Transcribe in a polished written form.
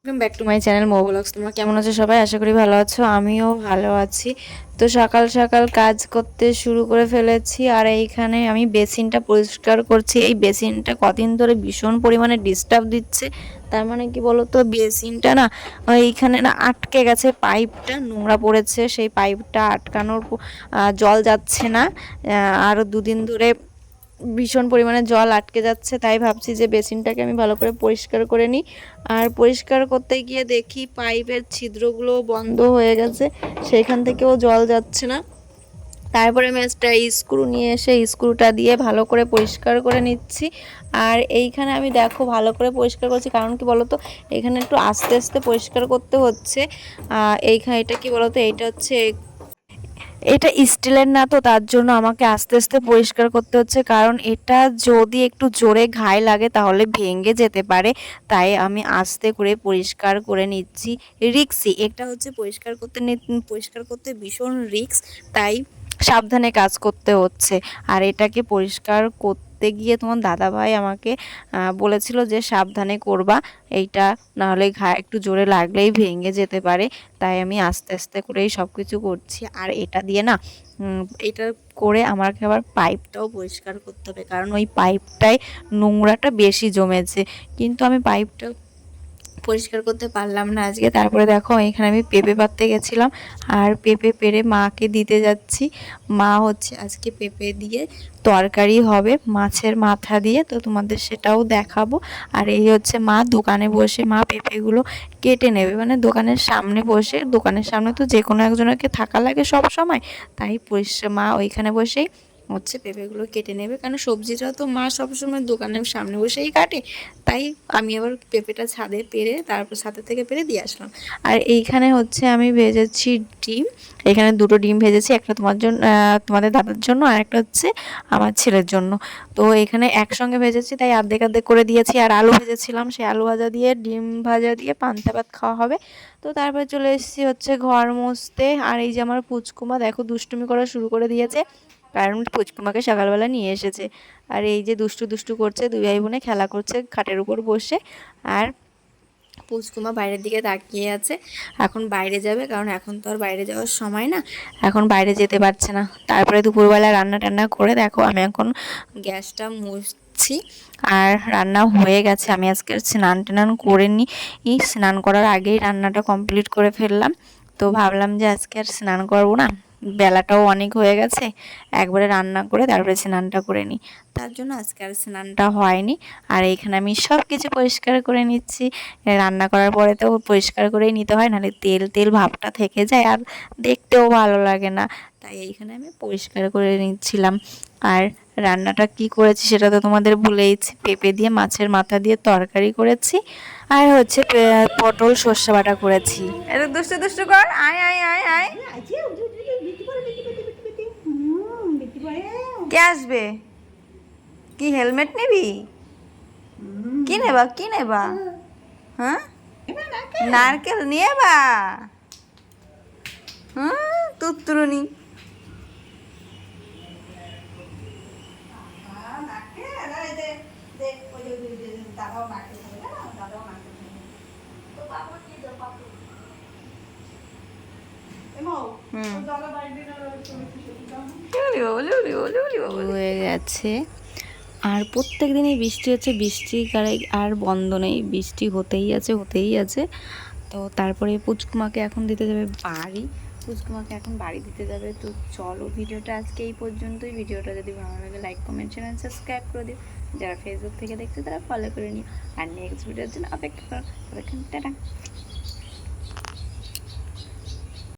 Welcome back to my channel Mo blogs. তোমরা কেমন আছো সবাই? আশা করি ভালো আছো, আমিও ভালো আছি। তো সকাল সকাল কাজ করতে শুরু করে ফেলেছি, আর এইখানে আমি বেসিনটা পরিষ্কার করছি। এই বেসিনটা কদিন ধরে ভীষণ পরিমাণে ডিস্টার্ব দিচ্ছে। তার মানে কি বলো তো, বেসিনটা না এইখানে না আটকে গেছে, পাইপটা নোংরা পড়েছে, সেই পাইপটা আটকানোর জল যাচ্ছে না। আরও দুদিন ধরে ভীষণ পরিমাণে জল আটকে যাচ্ছে, তাই ভাবছি যে বেসিনটাকে আমি ভালো করে পরিষ্কার করে নিই। আর পরিষ্কার করতে গিয়ে দেখি পাইপের ছিদ্রগুলো বন্ধ হয়ে গেছে, সেইখান থেকেও জল যাচ্ছে না। তারপরে আমি একটা স্ক্রু নিয়ে এসে স্ক্রুটা দিয়ে ভালো করে পরিষ্কার করে নিচ্ছি। আর এইখানে আমি দেখো ভালো করে পরিষ্কার করছি, কারণ কি বলতো, এখানে একটু আস্তে আস্তে পরিষ্কার করতে হচ্ছে। এইখানে এটা কি বলতো, এইটা হচ্ছে, এটা স্টিলের না, তো তার জন্য আমাকে আস্তে আস্তে পরিষ্কার করতে হচ্ছে, কারণ এটা যদি একটু জোরে ঘায়ে লাগে তাহলে ভেঙে যেতে পারে। তাই আমি আস্তে করে পরিষ্কার করে নিচ্ছি। রিক্সি এটা হচ্ছে, পরিষ্কার করতে ভীষণ রিক্স, তাই সাবধানে কাজ করতে হচ্ছে। আর এটাকে পরিষ্কার করতে গিয়ে তোমার দাদাভাই আমাকে বলেছিল যে সাবধানে করবা এইটা, নাহলে একটু জোরে লাগলেই ভেঙে যেতে পারে। তাই আমি আস্তে আস্তে করেই সব কিছু করছি। আর এটা দিয়ে না এটা করে আমাকে আবার পাইপটাও পরিষ্কার করতে হবে, কারণ ওই পাইপটায় নোংরাটা বেশি জমেছে, কিন্তু আমি পাইপটা পরিষ্কার করতে পারলাম না আজকে। তারপরে দেখো এখানে আমি পেঁপে পাড়তে গেছিলাম, আর পেঁপে পেড়ে মাকে দিতে যাচ্ছি। মা হচ্ছে আজকে পেঁপে দিয়ে তরকারি হবে মাছের মাথা দিয়ে, তো তোমাদের সেটাও দেখাবো। আর এই হচ্ছে মা দোকানে বসে মা পেঁপেগুলো কেটে নেবে, মানে দোকানের সামনে বসে, দোকানের সামনে তো যে কোনো একজনকে থাকা লাগে সব সময়, তাই মা ওইখানে বসেই হচ্ছে পেঁপেগুলো কেটে নেবে, কারণ সবজিটা তো মা সবসময় দোকানের সামনে বসেই কাটে। তাই আমি আবার পেঁপেটা ছাদে পেরে, তারপর ছাদের থেকে পেরে দিয়ে আসলাম। আর এইখানে হচ্ছে আমি ভেজেছি ডিম। এখানে দুটো ডিম ভেজেছি, একটা তোমার জন্য, তোমাদের দাদার জন্য, আর একটা হচ্ছে আমার ছেলের জন্য। তো এখানে একসঙ্গে ভেজেছি, তাই অর্ধেক অর্ধেক করে দিয়েছি। আর আলু ভেজেছিলাম, সেই আলু ভাজা দিয়ে ডিম ভাজা দিয়ে পান্তা ভাত খাওয়া হবে। তো তারপরে চলে এসেছি হচ্ছে ঘর মুছতে। আর এই যে আমার পুচকুমা দেখো দুষ্টুমি করা শুরু করে দিয়েছে, কারণ পুচকুমাকে সকালবেলা নিয়ে এসেছে। আর এই যে দুষ্টু দুষ্টু করছে, দুই ভাই বোনে খেলা করছে খাটের উপর বসে। আর পুচকুমা বাইরের দিকে তাকিয়ে আছে, এখন বাইরে যাবে, কারণ এখন তো আর বাইরে যাওয়ার সময় না, এখন বাইরে যেতে পারছে না। তারপরে দুপুরবেলা রান্না টান্না করে দেখো আমি এখন গ্যাসটা মুছছি। আর রান্না হয়ে গেছে, আমি আজকে স্নান টান করে নিই, স্নান করার আগেই রান্নাটা কমপ্লিট করে ফেললাম। তো ভাবলাম যে আজকে আর স্নান করবো না, বেলাটাও অনেক হয়ে গেছে, একবারে রান্না করে তারপরে স্নানটা করে নিই, তার জন্য আজকে আর স্নানটা হয়নি। আর এইখানে আমি সব কিছু পরিষ্কার করে নিচ্ছি। রান্না করার পরে তো পরিষ্কার করেই নিতে হয়, নাহলে তেল তেল ভাবটা থেকে যায় আর দেখতেও ভালো লাগে না, তাই এইখানে আমি পরিষ্কার করে নিচ্ছিলাম। আর রান্নাটা কি করেছি সেটা তো তোমাদের বলেইছি, পেঁপে দিয়ে মাছের মাথা দিয়ে তরকারি করেছি, আর হচ্ছে পটল সর্ষে বাটা করেছি। এত দুষ্টু দুষ্টু কর, আয় আয় আয় আয়। কে আসবে? কি হেলমেট নিবি? কি নেবা, কি নেবা? হ্যাঁ, নারকেল নিয়ে বা। হুম, তুত্তুরুনি। হয়ে গেছে। আর প্রত্যেক দিনই বৃষ্টি হচ্ছে, বৃষ্টি আর বন্ধ নেই, বৃষ্টি হতেই আছে হতেই আছে। তো তারপরে পুচকুমাকে এখন দিতে যাবে বাড়ি, পুচকুমাকে এখন বাড়ি দিতে যাবে। তো চলো ভিডিওটা আজকে এই পর্যন্তই। ভিডিওটা যদি ভালো লাগে লাইক কমেন্ট চ্যানেল সাবস্ক্রাইব করে দিও, যারা ফেসবুক থেকে দেখছে তারা ফলো করে নিও। আর নেক্সট ভিডিওর জন্য অপেক্ষা করো। টাটা।